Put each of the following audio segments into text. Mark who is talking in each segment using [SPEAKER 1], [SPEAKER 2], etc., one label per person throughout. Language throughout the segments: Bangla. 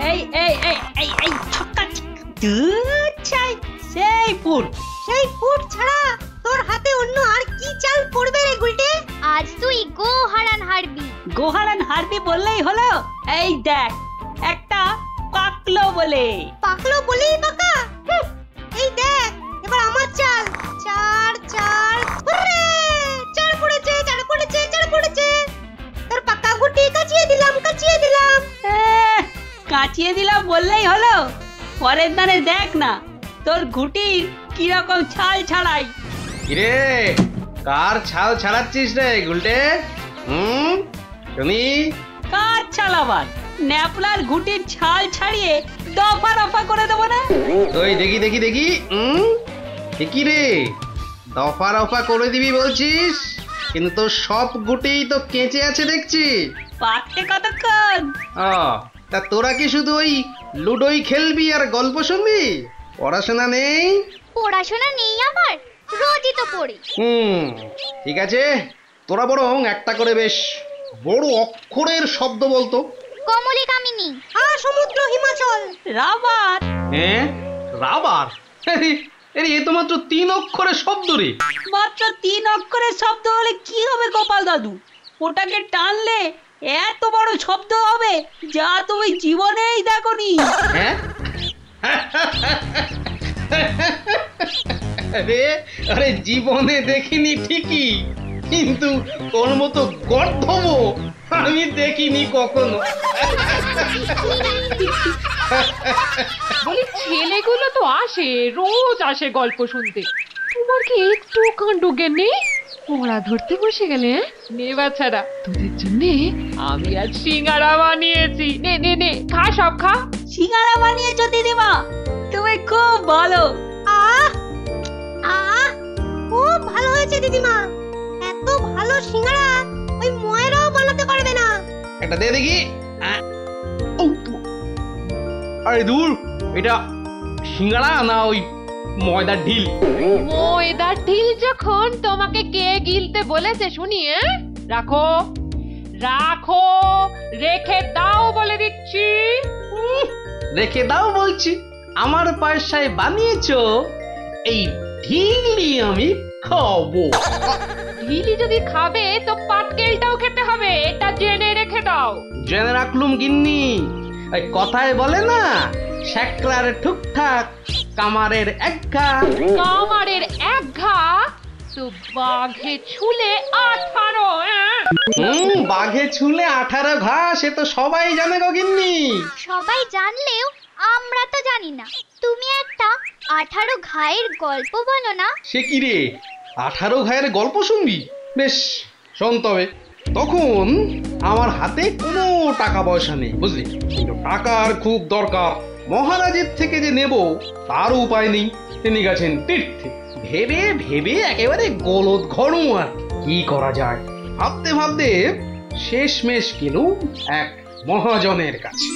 [SPEAKER 1] এই এই এই এই এই ছক্কা দুচ্ছাই সেই ফুট
[SPEAKER 2] ছাড়া তোর হাতে অন্য আর কি চাল পড়বে রে গুলটে?
[SPEAKER 3] আজ তুই
[SPEAKER 1] গোহারান হারবি বললেই হলো। এই দেখ একটা পাকলো বলেই
[SPEAKER 2] পাকা। এই দেখ এবার আমার চাল। চার পড়েছে। তোর পাকা গুটি কাচিয়ে দিলাম।
[SPEAKER 1] কাচিয়ে দিলাম বললেই হলো। পরের দানে দেখ না তোর ঘুটির কিরকম ছাল ছাড়াই।
[SPEAKER 4] কিরে কার ছাল ছাড়াচ্ছিস রে গুলটে? শুনি
[SPEAKER 1] কার ছাল আবার? ন্যাপলার ঘুটির ছাল ছাড়িয়ে দফা রফা করে দেবো না?
[SPEAKER 4] ওই দেখি কি রে দফা রফা করে দিবি বলছিস, কিন্তু তোর সব গুটিই তো কেঁচে আছে দেখছি।
[SPEAKER 1] পাকতে কতক্ষণ?
[SPEAKER 4] তা তোরা কি শুধু ওই লুডোই খেলবি আর গল্প শুনবি? পড়াশোনা নেই?
[SPEAKER 3] পড়াশোনা নেই আমার, রোজই তো পড়ি।
[SPEAKER 4] ঠিক আছে, তোরা বরং একটা করে বেশ বড় অক্ষরের শব্দ বলতো।
[SPEAKER 3] কমলি কামিনী,
[SPEAKER 2] সমুদ্র হিমাচল,
[SPEAKER 1] রাবার।
[SPEAKER 4] হ্যাঁ রাবার? এ তো মাত্র 3 অক্ষরের শব্দ রে।
[SPEAKER 1] মাত্র 3 অক্ষরের শব্দ হলে কি হবে গোপাল দাদু? ওটাকে টানলে এত বড় শব্দ হবে যা তুমি জীবনেই দেখোনি।
[SPEAKER 4] হ্যাঁ আরে জীবনে দেখিনি ঠিকই, কিন্তু তোর মতো গর্ধব আমি দেখিনি কখনো।
[SPEAKER 5] বলি ছেলেগুলো তো আসে, রোজ আসে গল্প শুনতে, তোমার কি একটু কাণ্ড জ্ঞান নেই? পড়া ধরতে বসে গেলে নে বাচ্চারা, তোদের জন্য আমি আজ সিঙ্গারা বানিয়েছি। নে খা, সব খা।
[SPEAKER 1] সিঙ্গারা বানিয়েছো দিদিমা? তুমি খুব ভালো।
[SPEAKER 2] খুব ভালো হয়েছে দিদিমা। এত ভালো সিঙ্গারা ওই ময়রাও বানাতে পারবে না।
[SPEAKER 4] একটা দে দেখি। আরে দূর, এটা সিঙ্গারা না ওই ময়দার ঢিল?
[SPEAKER 5] ময়দার ঢিল যখন তোমাকে কে গিলতে বলেছে শুনি? রাখো রেখে দাও বলে দিচ্ছি।
[SPEAKER 4] রেখে দাও বলছি? আমার পয়সায় বানিয়েছো এই ঢিলি আমি খাবো।
[SPEAKER 5] ঢিলি যদি খাবে তো পাটকেলটাও খেতে হবে, এটা জেনে রেখে দাও।
[SPEAKER 4] জেনে রাখলুম গিন্নি। ওই কথায় বলে না, শেকরার ঠুকঠাক কামারের এক
[SPEAKER 5] ঘা তো বাঘে ছুলে 18।
[SPEAKER 4] বাঘে ছুলে 18 ঘা, সে তো সবাই জানে গো গিন্নি।
[SPEAKER 3] সবাই জানলেও আমরা তো জানি না। তুমি একটা 18 ঘায়ের গল্প বলো না।
[SPEAKER 4] সে কি রে, 18 ঘায়ের গল্প শুনবি? বেশ শোন তবে। তখন আমার হাতে কোনো টাকা পয়সা নেই বুঝলি, কিন্তু টাকার খুব দরকার। মহারাজের থেকে যে নেব তার উপায় নেই। তিনি গেছেন তীর্থে। ভেবে একেবারে গলদ ঘন। আর কি করা যায় ভাবতে শেষমেশ গেলুম এক মহাজনের কাছে।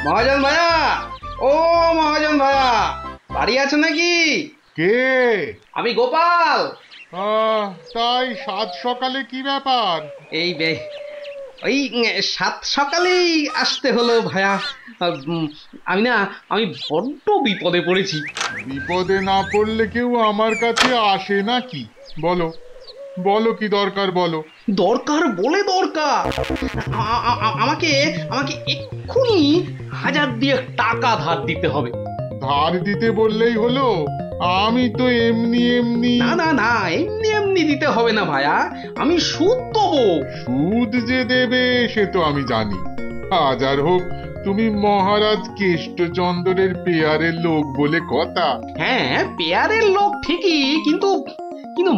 [SPEAKER 4] মহাজন ভাইয়া, ও মহাজন ভাইয়া, বাড়ি আছে নাকি?
[SPEAKER 6] কে?
[SPEAKER 4] আমি গোপাল।
[SPEAKER 6] তাই সাত সকালে কি ব্যাপার?
[SPEAKER 4] এই ওই 7 সকালেই আসতে হলো ভাইয়া। আমি বড্ড বিপদে পড়েছি।
[SPEAKER 6] বিপদে না পড়লে কেউ আমার কাছে আসে নাকি? বলো কি দরকার বলো।
[SPEAKER 4] দরকার বলে দরকার। আমাকে এক্ষুনি 1000 দিয়ে টাকা ধার দিতে হবে।
[SPEAKER 6] ধার দিতে বললেই হলো? আমি তো এমনি
[SPEAKER 4] না এমনি দিতে হবে না ভাইয়া, আমি সুদ দেবো।
[SPEAKER 6] সুদ যে দেবে সে তো আমি জানি। হাজার হোক তুমি মহারাজ কেষ্টচন্দ্রের পেয়ারের লোক বলে কথা।
[SPEAKER 4] হ্যাঁ পেয়ারের লোক ঠিকই, কিন্তু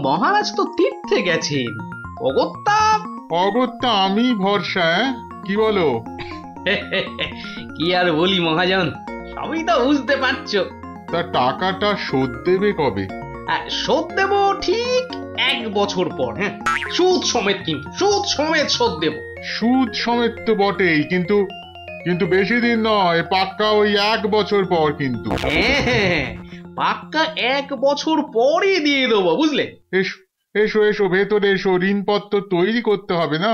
[SPEAKER 4] মহারাজ তো তীর্থে গেছেন।
[SPEAKER 6] অগত্যা আমি ভরসা। কি বলো?
[SPEAKER 4] কি আর বলি মহাজন, সবই তো বুঝতে পারছো।
[SPEAKER 6] তা টাকাটা শোধ দেবে কবে?
[SPEAKER 4] শোধ দেব ঠিক 1 বছর পর। হ্যাঁ, সুদ সমেত, কিন্তু সুদ সমেত শোধ দেব।
[SPEAKER 6] সুদ সমেত তো বটেই, কিন্তু কিন্তু বেশি দিন নয়, পাক্কা ওই 1 বছর পর কিন্তু।
[SPEAKER 4] হ্যাঁ, পাক্কা 1 বছর পরই দিয়ে দেবো, বুঝলে?
[SPEAKER 6] এসো এসো এসো, ভেতরে এসো, ঋণপত্র তৈরি করতে হবে না?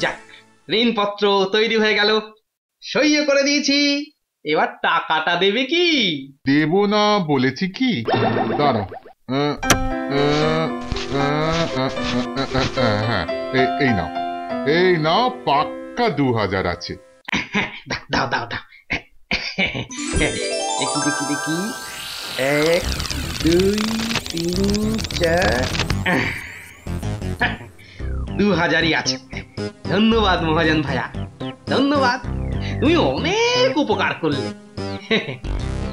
[SPEAKER 4] যাক, ঋণপত্র তৈরি হয়ে গেল, সইও করে দিয়েছি। এবার টাকাটা দেবে কি?
[SPEAKER 6] দেব না বলেছি কি? দাঁড়াও, হ্যাঁ, এই নাও, এই নাও, পাক্কা 2000 আছে।
[SPEAKER 4] দাও দাও দাও। দেখি দেখি দেখি, 1 2 3 4, 2000ই আছে। ধন্যবাদ মহাজন ভাইয়া, ধন্যবাদ, তুমি অনেক উপকার করলে।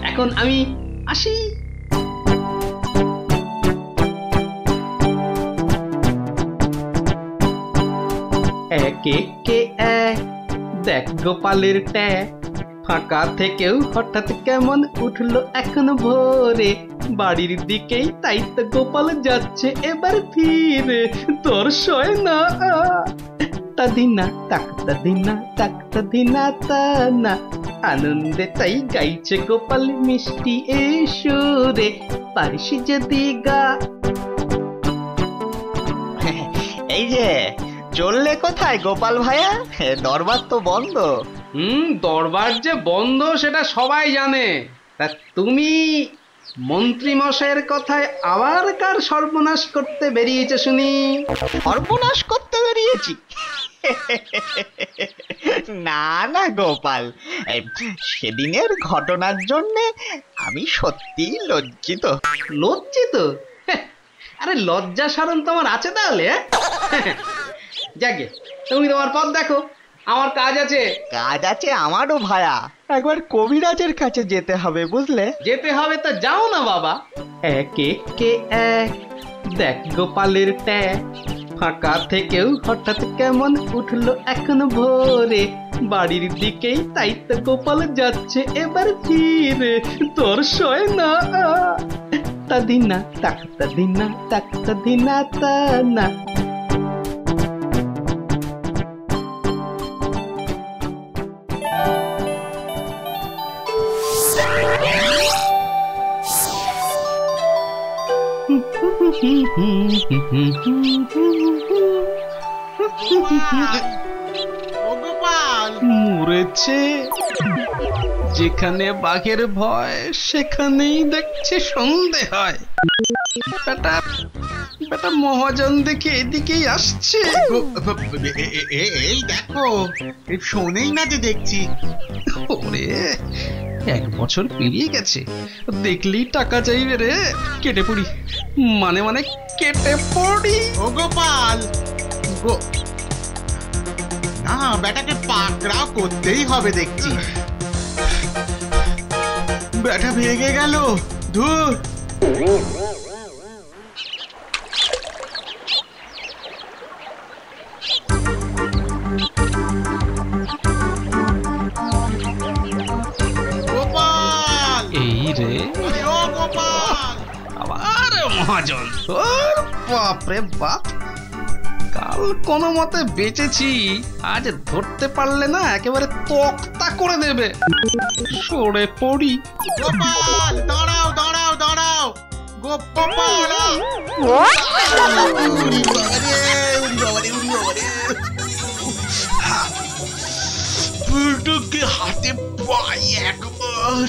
[SPEAKER 4] এখন আমি আসি। একে কে এক, দেখ গোপালের ট্যাগ, ফাঁকা থেকেও হঠাৎ কেমন উঠলো এখন ভোরে, বাড়ির দিকেই তাই তো গোপাল যাচ্ছে এবার ফিরে, তোর সয় না তাদিনা তাকতা দিনা তাকতা দিনা তা না, আনন্দে তাই গাইছে গোপাল মিষ্টি এই সুরে, পারিস যদি গা।
[SPEAKER 7] এই যে চললে কোথায় গোপাল ভাইয়া? দরবার তো বন্ধ।
[SPEAKER 4] দরবার যে বন্ধ সেটা সবাই জানে, তা তুমি মন্ত্রী মশাইয়ের কথায় আবার কার সর্বনাশ করতে বেরিয়েছে শুনি?
[SPEAKER 7] সর্বনাশ করতে বেরিয়েছি? না না গোপাল, সেদিনের ঘটনার জন্যে আমি সত্যিই লজ্জিত।
[SPEAKER 4] লজ্জিত? আরে লজ্জা শরম তোমার আছে তাহলে? যাকে, তুমি তোমার পথ দেখো, আমার কাজ আছে।
[SPEAKER 7] কাজ আছে আমারও ভায়া, একবার কবিরাজের কাছে যেতে হবে, বুঝলে?
[SPEAKER 4] যেতে হবে তো যাও না বাবা। একে কে এক, দেখ গোপালের ট্যাগ, ফাঁকা থেকেও হঠাৎ কেমন উঠলো এখন ভোরে, বাড়ির দিকেই তাই তো গোপাল যাচ্ছে এবার ফিরে, তোর সয় না তাদিনা তাকতা দিনা তাকতা দিনা তা না। মরেছে, যেখানে বাঘের ভয় সেখানেই দেখছে সন্ধে হয়। বেটা বেটা মহাজন দেখে এদিকেই আসছে।
[SPEAKER 8] এই দেখো, শোনেই না যে দেখছি।
[SPEAKER 4] ওরে, 1 বছর পেরিয়ে গেছে, দেখলেই টাকা চাইবে রে। কেটে পড়ি, মানে মানে কেটে পড়ি।
[SPEAKER 8] ও গোপাল, না বেটাকে পাকড়াও করতেই হবে দেখছি। বেটা ভেঙে গেল, ধুর। গোপাল,
[SPEAKER 4] এই রে,
[SPEAKER 8] ও গোপাল,
[SPEAKER 4] আবার মহাজন। বাপরে বাপ, কাল কোনো মতে বেঁচেছি, আজ ধরতে পারলে না একেবারে তক্তা করে দেবে। সরে পড়ি।
[SPEAKER 8] গোপাল, দাঁড়াও দাঁড়াও দাঁড়াও, গোপাল। বুলটুকে হাতে পাই একবার।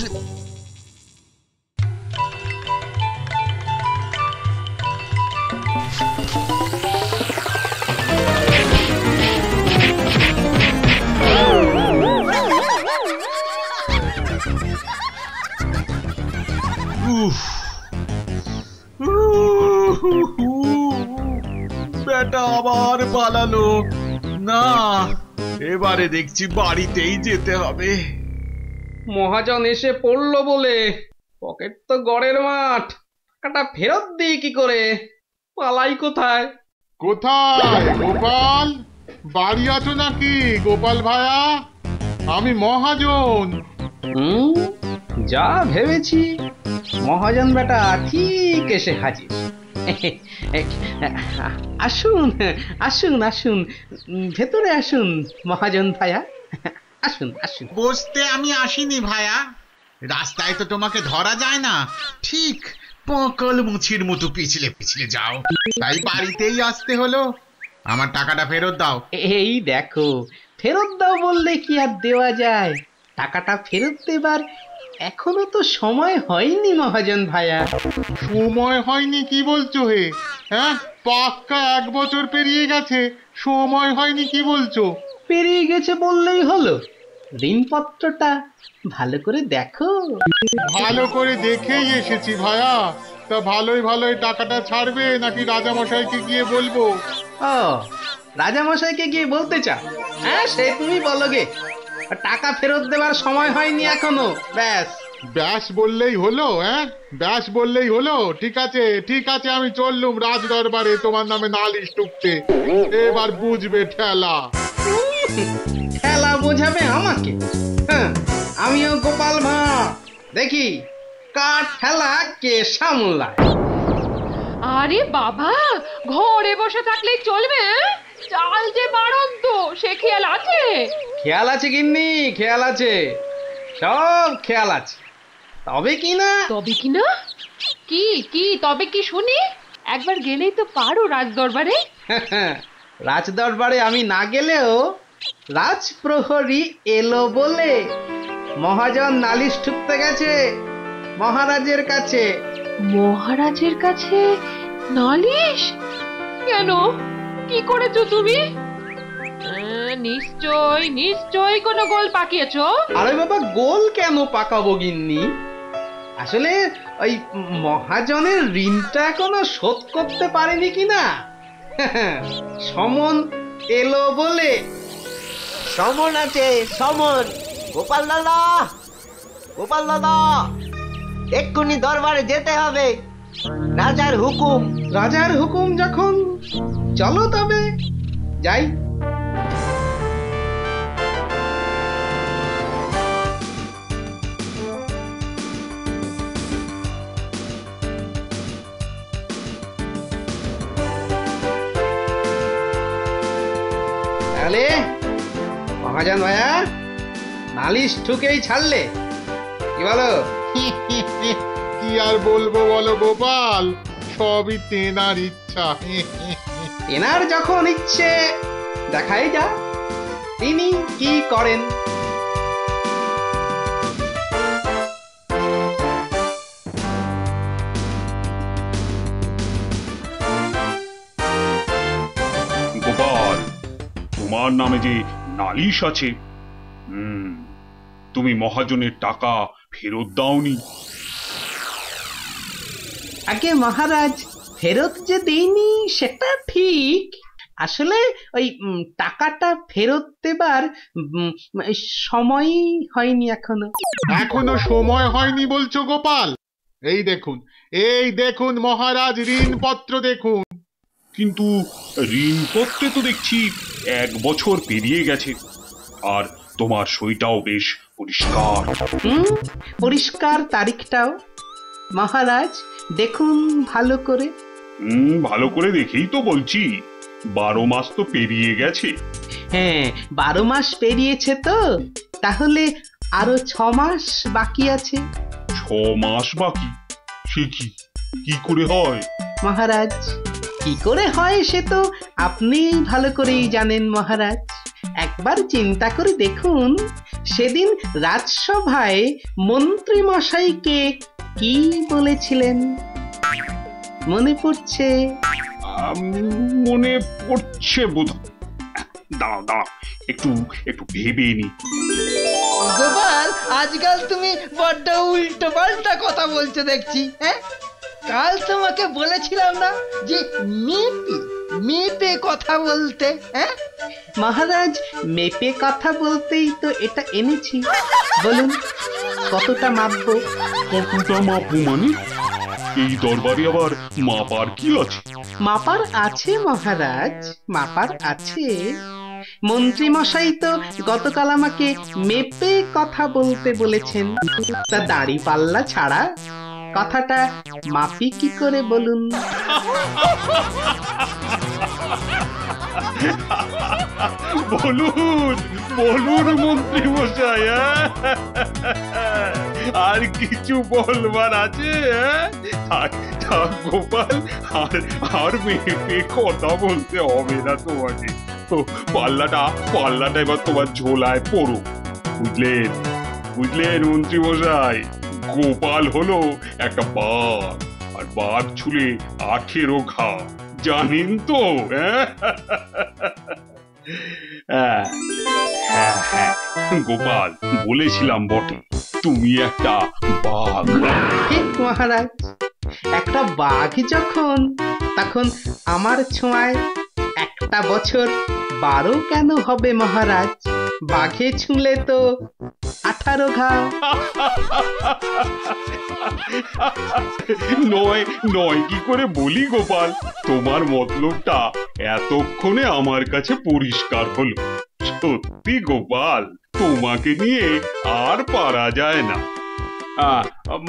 [SPEAKER 8] বেটা আবার পালালো। না, এবারে দেখছি বাড়িতেই যেতে হবে।
[SPEAKER 4] মহাজন এসে পড়লো বলে, পকেট তো গড়ের মাঠ, টাকাটা ফেরত দিই কি করে? পালাই কোথায়?
[SPEAKER 6] কোথায় গোপাল? বাড়ি আছো নাকি গোপাল ভাইয়া? আমি মহাজন।
[SPEAKER 4] যা ভেবেছি মহাজন বেটা ঠিক এসে হাজির। আসুন আসুন আসুন, ভেতরে আসুন মহাজন ভাইয়া, আসুন আসুন।
[SPEAKER 8] বসতে আমি আসিনি ভায়া, রাস্তায় তো তোমাকে ধরা যায় না, ঠিক পকল মুছির মতো পিছলে পিছলে যাও, তাই বাড়িতেই আসতে হলো। আমার টাকাটা ফেরত দাও।
[SPEAKER 4] এই দেখো, ফেরত দাও বললে কি আর দেওয়া যায়? টাকাটা ফেরত দেবার এখনো তো সময় হয়নি মহাজন ভাইয়া।
[SPEAKER 6] সময় হয়নি কি বলছো হে? হ্যাঁ, পাক্কা 1 বছর পেরিয়ে গেছে, সময় হয়নি কি বলছো?
[SPEAKER 4] পেরিয়ে গেছে বললেই হলো? ঋণপত্রটা ভালো করে দেখো।
[SPEAKER 6] ভালো করে দেখেই এসেছি ভায়া। তা ভালোই ভালোই টাকাটা ছাড়বে নাকি রাজামশাইকে গিয়ে বলবো?
[SPEAKER 4] ও, রাজামশাইকে গিয়ে বলতে চাও? হ্যাঁ, সে তুমি বলো গে। টাকা ফেরত দেবার সময় হয়নি এখনো, ব্যাস।
[SPEAKER 6] ব্যাস বললেই হলো? হ্যাঁ, ব্যাস বললেই হলো? ঠিক আছে ঠিক আছে, আমি চললুম রাজ দরবারে তোমার নামে নালিশ টুকতে। এবার বুঝবে ঠেলা।
[SPEAKER 4] ঠেলা বোঝাবে আমাকে? হ্যাঁ, আমিও গোপাল ভাঁড়, দেখি কার ঠেলা কে সামলায়।
[SPEAKER 5] আরে বাবা, ঘরে বসে থাকলেই চলবে? চাল যে বাড়ন্ত, সে খেয়াল আছে?
[SPEAKER 4] খেয়াল আছে গিন্নি, খেয়াল আছে, সব খেয়াল আছে। তবে কি না?
[SPEAKER 5] তবে কি না? কি কি তবে কি শুনি? একবার গেলেই তো পারো রাজ দরবারে।
[SPEAKER 4] রাজ দরবারে আমি না গেলেও রাজপ্রহরী এলো বলে মহাজন নালিশ ঠুকতে গেছে মহারাজের কাছে।
[SPEAKER 5] মহারাজের কাছে নালিশ? কেন, কি করেছো তুমি? নিশ্চয় নিশ্চয় কোনো গোল পাকিয়েছো।
[SPEAKER 4] আরে বাবা, গোল কেন পাকাবো গিন্নি? আসলে ওই মহাজনের ঋণটা এখনো শোধ করতে পারেনি কিনা। সমন এলো বলে।
[SPEAKER 7] সমন আছে, সমন। গোপাল দাদা, গোপাল দাদা, এক্ষুনি দরবারে যেতে হবে, রাজার হুকুম।
[SPEAKER 4] রাজার হুকুম যখন, চলো তবে যাই। তাহলে মহাজন ভাইয়া নালিশ ঠুকেই ছাড়লে, কি বলো?
[SPEAKER 6] কি আর বলবো বলো গোপাল, সবই তেনার ইচ্ছা।
[SPEAKER 4] তেনার যখন ইচ্ছে, দেখাই যা তিনি কি করেন।
[SPEAKER 9] গোপাল, তোমার নামে যে নালিশ আছে, তুমি মহাজনের টাকা ফেরত দাওনি।
[SPEAKER 4] আগে মহারাজ, ফেরত যে দেইনি সেটা ঠিক, আসলে ওই টাকাটা ফেরত দেবার সময় হয়নি এখনো।
[SPEAKER 6] এখনো সময় হয়নি বলছো গোপাল? এই দেখুন মহারাজ, ঋণপত্র দেখুন।
[SPEAKER 9] কিন্তু ঋণপত্রে তো দেখছি 1 বছর পেরিয়ে গেছে, আর তোমার সইটাও বেশ পরিষ্কার।
[SPEAKER 4] পরিষ্কার তারিখটাও। মহারাজ দেখুন ভালো করে।
[SPEAKER 9] ভালো করে দেখেই তো বলছি, 12 মাস তো পেরিয়ে গেছে।
[SPEAKER 4] হ্যাঁ, 12 মাস পেরিয়েছে তো, তাহলে আরো 6 মাস বাকি আছে।
[SPEAKER 9] 6 মাস বাকি? সে কি করে হয়
[SPEAKER 4] মহারাজ? কি করে হয় সে তো আপনি ভালো করেই জানেন মহারাজ। একবার চিন্তা করে দেখুন, সেদিন রাজসভায় মন্ত্রী মশাইকে কি বলেছিলেন, মনে পড়ছে?
[SPEAKER 9] মনে পড়ছে বোধ। দাঁড়াও একটু ভেবে নি।
[SPEAKER 1] গোপাল, আজকাল তুমি বড্ড উল্টো পাল্টা কথা বলছো দেখছি। হ্যাঁ, কাল তোমাকে বলেছিলাম না যে মেপে কথা বলতে? হ্যাঁ
[SPEAKER 4] মহারাজ, মেপে কথা বলতেই তো এটা এনেছি। বলুন কতটা মাপবো?
[SPEAKER 9] কতটা মাপবো মানে? এই দরবারে আবার মাপার কি আছে?
[SPEAKER 4] মাপার আছে মহারাজ, মাপার আছে।
[SPEAKER 1] মন্ত্রী মশাই তো গতকাল আমাকে মেপে কথা বলতে বলেছেন, তা দাড়ি পাল্লা ছাড়া কথাটা মাপি কি করে বলুন?
[SPEAKER 9] বলুন বলুন মন্ত্রী মশাই, আর কিছু বলবার আছে? গোপাল, আর মেয়েকে কথা বলতে হবে না তোমাকে। তো পাল্লাটা এবার তোমার ঝোলায় পড়ো। বুঝলেন বুঝলেন মন্ত্রী মশাই, গোপাল হলো একটা বাঘ, আর বাঘ ছুলে 18 ঘা, জানেন তো? হ্যাঁ, গোপাল, বলেছিলাম বটে তুমি একটা বাঘ।
[SPEAKER 1] ঠিক মহারাজ, একটা বাঘ যখন, তখন আমার ছোঁয়ায় একটা বছর 12 কেন হবে মহারাজ? বাঘে ছুঁলে তো 18 ঘা।
[SPEAKER 9] নয় কি করে বলি গোপাল, তোমার মতলবটা এতক্ষণে আমার কাছে পরিষ্কার হলো। সত্যি গোপাল, তোমাকে নিয়ে আর পারা যায় না।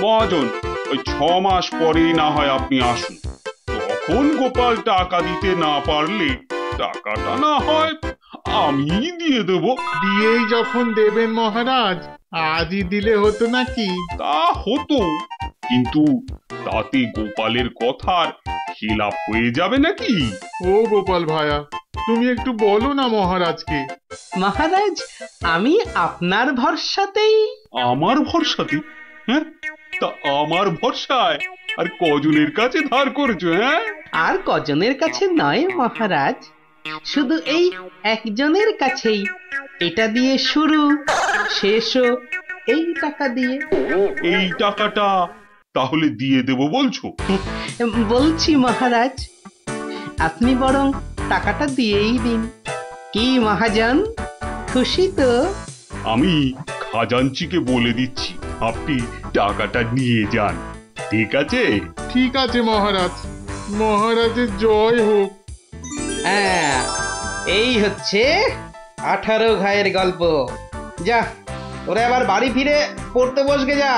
[SPEAKER 9] মহাজন, ওই 6 মাস পরেই না হয় আপনি আসুন, তখন গোপাল টাকা দিতে না পারলে টাকাটা না হয় আমি দিয়ে দেব।
[SPEAKER 6] দিয়েই যখন দেবেন মহারাজ, আজই দিলে হতো নাকি?
[SPEAKER 9] তা হতো, কিন্তু তাতে গোপালের কথার খিলাপ হয়ে যাবে নাকি?
[SPEAKER 6] ও গোপাল ভায়া, তুমি একটু বলো না মহারাজকে।
[SPEAKER 1] মহারাজ, আমি আপনার ভরসাতেই।
[SPEAKER 9] আমার ভরসাতে? হ্যাঁ, তা আমার ভরসায় আর কজনের কাছে ধার করেছো? হ্যাঁ,
[SPEAKER 1] আর কজনের কাছে নয় মহারাজ, শুধু এই একজনের কাছেই। এটা দিয়ে শুরু, শেষও এই টাকা দিয়ে।
[SPEAKER 9] এই টাকাটা তাহলে দিয়ে দেব বলছো?
[SPEAKER 1] বলছি মহারাজ, আপনি বরং টাকাটা দিয়েই দিন। কি মহাজন, খুশি তো?
[SPEAKER 9] আমি খাজাঞ্চিকে বলে দিচ্ছি, আপনি টাকাটা নিয়ে যান, ঠিক আছে?
[SPEAKER 6] ঠিক আছে মহারাজ, মহারাজের জয় হোক।
[SPEAKER 1] হ্যাঁ, এই হচ্ছে 18 ঘায়ের গল্প। যা, তোরা আবার বাড়ি ফিরে পড়তে বসবে যা।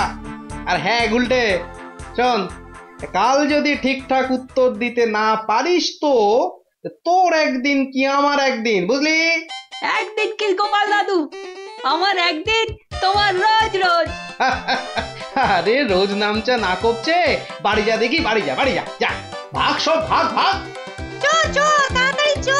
[SPEAKER 1] আর হ্যাঁ গুলটে, শোন, কাল যদি ঠিকঠাক উত্তর দিতে না পারিস তো তোর একদিন কি আমার একদিন, বুঝলি?
[SPEAKER 10] একদিন কি গোপাল দাদু, আমার একদিন, তোমার রোজ রোজ।
[SPEAKER 1] আরে রোজ নামচা না কপছে, বাড়ি যা দেখি, বাড়ি যা, যা ভাগ, সব ভাগ।
[SPEAKER 2] চো তাড়াতাড়ি চো।